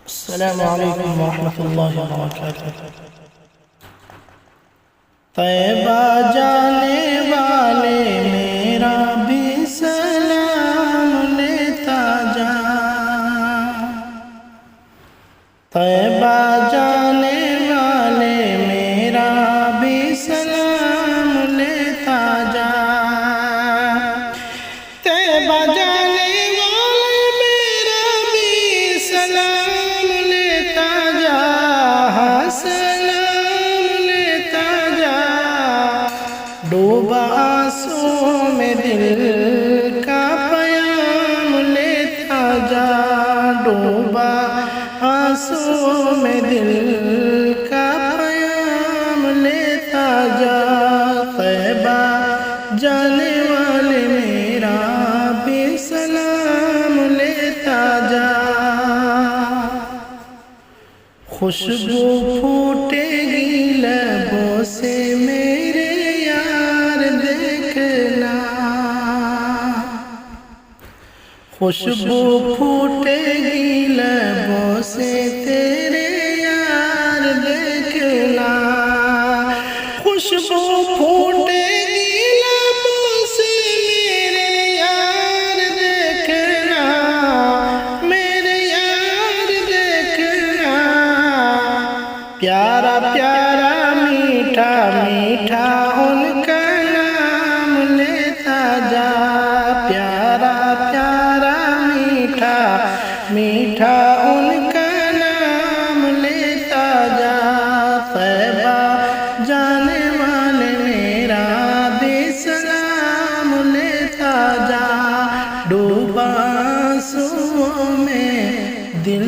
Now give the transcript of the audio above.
अस्सलामु अलैकुम वरहमतुल्लाहि वबरकातुह। तैबा जाने वाले मेरा भी सलाम लेता जा। तैबा जाने वाले मेरा भी सलाम लेता जा। तैबा जाने वाले मेरा भी सलाम लेता जा। सलाम लेता जा। डूबा आंसू में दिल का प्याम लेता जा। डूबा आंसू में दिल का प्याम लेता जा। तैबा जाने वाले मेरा भी सलाम लेता जा। खुशबू फूटेगी लबों से मेरे यार देखना। खुशबू फूटेगी लबों से तेरे यार देखना। खुशबू फूटेगी लबों से मेरे यार देखना। मेरे यार देखना। प्यारा प्यारा मीठा मीठा उनका नाम लेता जा। प्यारा प्यारा मीठा मीठा उनका नाम लेता जा। तैबा जाने वाले मेरा भी सलाम लेता जा। डूबा आंसुओं में दिल